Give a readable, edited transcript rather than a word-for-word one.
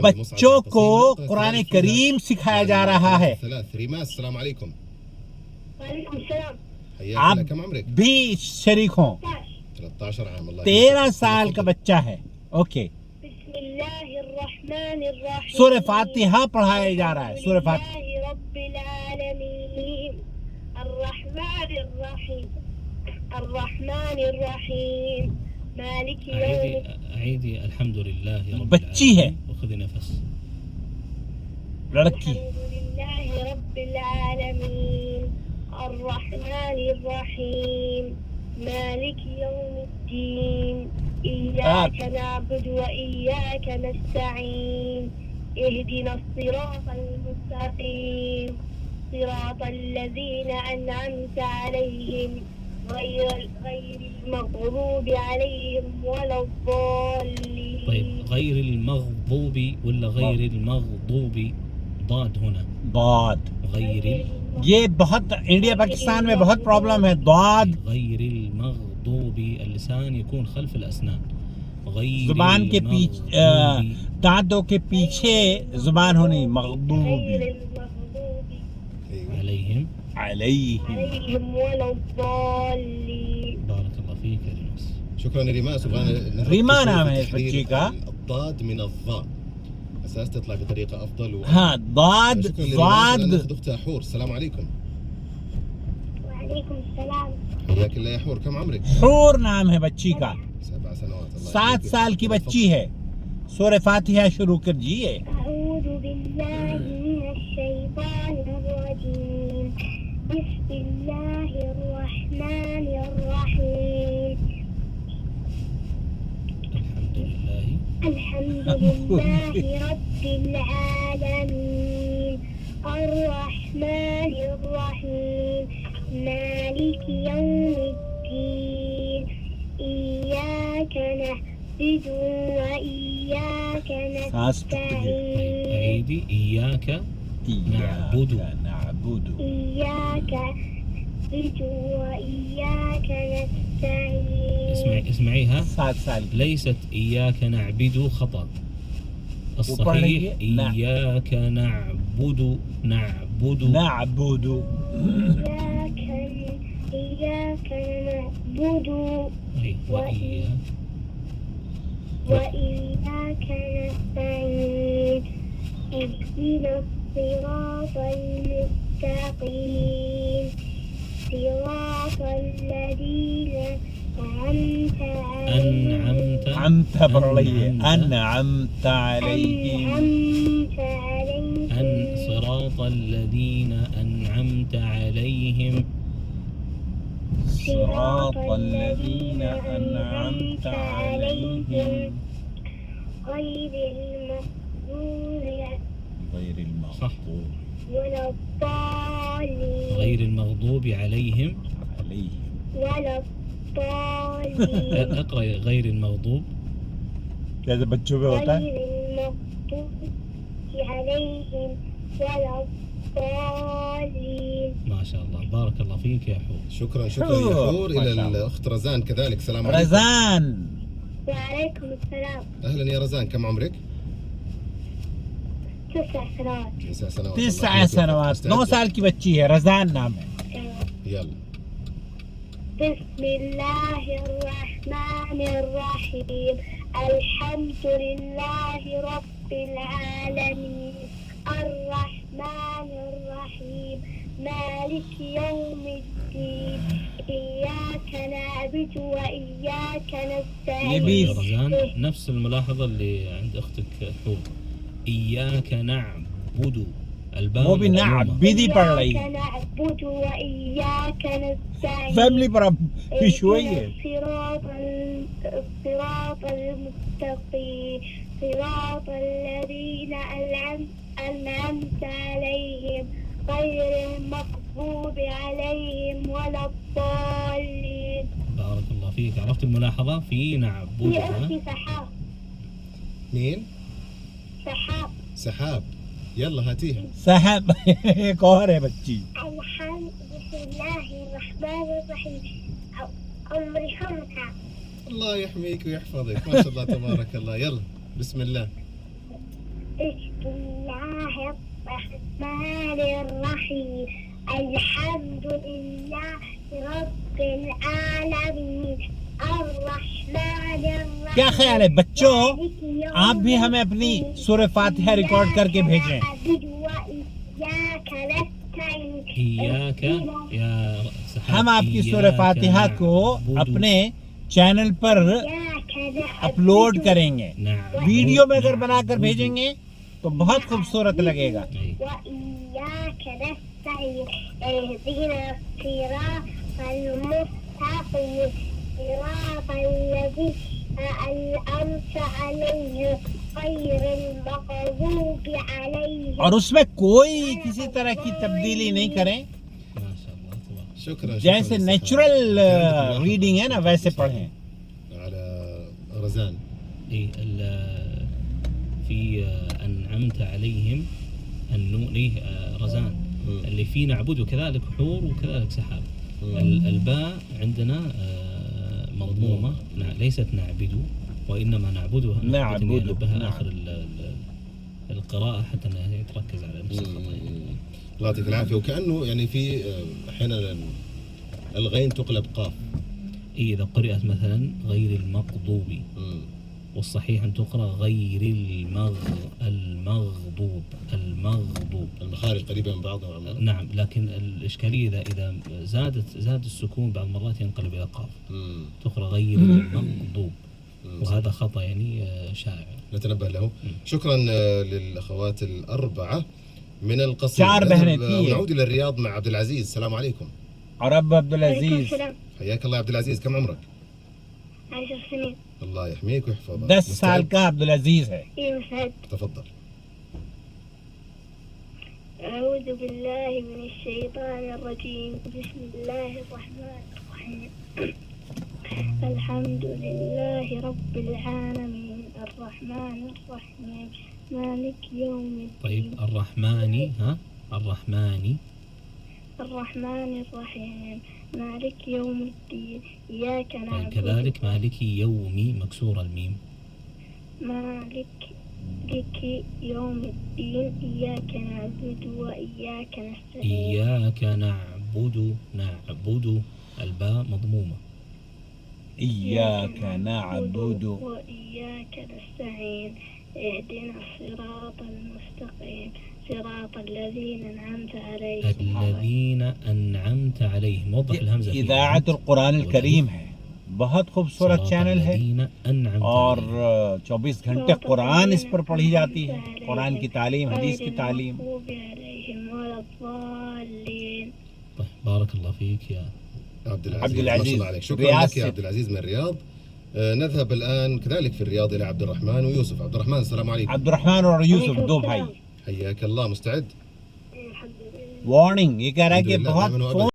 बच्चों को कुरान करीम सिखाया जा रहा है। आप भी शरीक हों। 13 साल का बच्चा है। ओके, सूरह फातिहा पढ़ाया जा रहा है। सूरह फातिहा। عيدي الحمد لله رب बच्ची है, وخذي नफस। लड़की। رب العالمين الرحمن الرحيم مالك يوم الدين إياك نعبد وإياك نستعين اهدنا الصراط المستقيم صراط الذين أنعمت عليهم غير المغضوب عليهم ولا الضالين. طيب، غير المغضوب ولا غير المغضوب؟ ضاد هنا، ضاد। غير ये बहुत इंडिया पाकिस्तान में बहुत प्रॉब्लम है। ضاد غير المغضوب، اللسان يكون خلف الأسنان। غير जुबान के पीछे, दांतों के पीछे जुबान होनी। मग़दूबी عليهم ولا الضالين. بارك الله فيك يا ريماس. شكرا يا ريماس. रीमा नाम है इस बच्ची का। الضاد من الضاء اساس تطلع بطريقه افضل हाँ, ضاد ضاد. ناخذ اختها حور. السلام عليكم. وعليكم السلام. حياك الله يا حور. كم عمرك؟ हूर नाम है बच्ची का। 7 سنوات. 7 साल की बच्ची है। सूरह फातिहा शुरू कीजिए। أعوذ بالله من الشيطان الرجيم بسم الله الرحمن الرحيم الحمد لله رب العالمين الرحمن الرحيم مالك يوم الدين إياك نعبد وإياك نستعين. عيدي إياك نعبد. إياك نعبد وإياك نستعين. اسمعيها. 7 साल की। ليست إياك نعبد، خطأ. الصحيح إياك نعبد. إياك نعبد وإياك نستعين اهدنا الصراط المستقيم صراط الذين أنعمت عليهم صراط الذين أنعمت عليهم غير المغضوب ولا الضالين. غير المغضوب عليهم ولا الضالين. اقرأ غير المغضوب. कैसे बच्चों में होता है؟ غير المغضوب عليهم ولا الضالين. ما شاء الله، بارك الله فيك يا حور. شكرا يا حور. الى الاخت رزان كذلك. السلام عليكم. रज़ान। وعليكم السلام. اهلا يا رزان. كم عمرك؟ 9 سنوات. 9 سنوات. 9 साल की बच्ची है। रज़ान नाम है। يلا. بسم الله الرحمن الرحيم الحمد لله رب العالمين الرحمن الرحيم مالك يوم الدين إياك نعبد وإياك نستعين. يا رزان، نفس الملاحظة اللي عند أختك حور. إياك نعبد، الباء वो भी नाबदी पढ़ रही है। إياك نعبد وإياك نستعين. फैमिली पर अब شوية. الصراط المستقيم صراط الذين أنعمت عليهم غير المغضوب عليهم ولا الضالين. بارك الله فيك. عرفت الملاحظة في نعبد. يا أختي سحاب. مين؟ سحاب. يلا هاتيها. साहब एक और है बच्ची। بسم الله الرحمن الرحيم عمري 5. الله يحميك ويحفظك. ما شاء الله تبارك الله. يلا بسم الله. بسم الله الرحمن الرحيم الحمد لله رب العالمين الرحمن الرحيم क्या ख्याल है बच्चों, आप भी हमें अपनी सूरह फातिहा रिकॉर्ड करके भेजें। إياك يا سحاب हम आपकी सूरह إياك फातिहा को نعبد अपने चैनल पर अपलोड करेंगे। نعبد वीडियो में अगर बनाकर نعبد भेजेंगे तो बहुत खूबसूरत लगेगा। أي. وإياك نستعين اهدنا الصراط المستقيم صراط الذين أنعمت عليهم غير المغضوب عليهم और उसमें कोई किसी तरह की तब्दीली नहीं करें, ما شاء الله تبارك. شكرا जैसे شكراً नेचुरल للسحاب. रीडिंग है ना वैसे पढ़ें। على رزان. إيه في أنعمت عليهم النون إيه رزان مم. اللي فيه نعبد وكذلك حور وكذلك سحاب. مم. الباء عندنا مضمومة ليست نعبد وإنما نعبدها نعبد. نبهها نعم. آخر القراءة حتى أنها تركز على نفس الخطأ. الله يعطيك العافيه. وكانه يعني في احيانا الغين تقلب قاف. إيه إذا قرأت مثلا غير المغضوب مم. والصحيح أن تقرأ غير المغضوب المخارج قريبه من بعضها وعمرها. نعم، لكن الإشكالية إذا زاد السكون بعض المرات ينقلب إلى قاف، مم. تقرأ غير المغضوب، مم. وهذا خطأ يعني شائع. نتنبه له. شكرا للاخوات الاربعه من القصيم. चार बहनें थी ये। ونعود الى الرياض مع عبد العزيز. السلام عليكم. और अब अब्दुल عليكم अजीज السلام حياك الله يا عبد العزيز. كم عمرك؟ 10 سنين الله يحميك ويحفظك. 10 साल مستعد؟ का अब्दुल अजीज है। إيه مسعد تفضل. أعوذ بالله من الشيطان الرجيم بسم الله الرحمن الرحيم الحمد لله رب العالمين الرحمن الرحيم مالك يوم الدين طيب الرحمن الرحمن الرحمن الرحيم مالك يوم الدين إياك طيب نعبد كذلك مالك يومي مكسور الميم. مالك يوم الدين إياك نعبد وإياك نستعين إياك نعبد الباء مضمومة. إياك نعبد وإياك نستعين اهدنا الصراط المستقيم صراط الذين أنعمت عليهم الذين أنعمت عليهم. وضح الهمزة فيه. इदाअत कुरान करीम है, बहुत खूबसूरत صراط चैनल है الذين أنعمت और عليهم. 24 घंटे कुरान इस पर पढ़ी जाती है। कुरान की तालीम, हदीस की तालीम। غير المغضوب عليهم ولا الضالين طيب بارك الله فيك يا عبد عبد العزيز. ما العزيز. شاء الله عليك. شكرا رياض لك يا عبد العزيز من الرياض. نذهب الآن كذلك في الرياض إلى عبد الرحمن ويوسف. عبد الرحمن السلام عليكم. عبد الرحمन और यूसुफ दो भाई। حياك الله. مستعد؟ الحمد لله वार्निंग ये कह रहा है कि الحمد لله बहुत دائماً وأبداً. फोन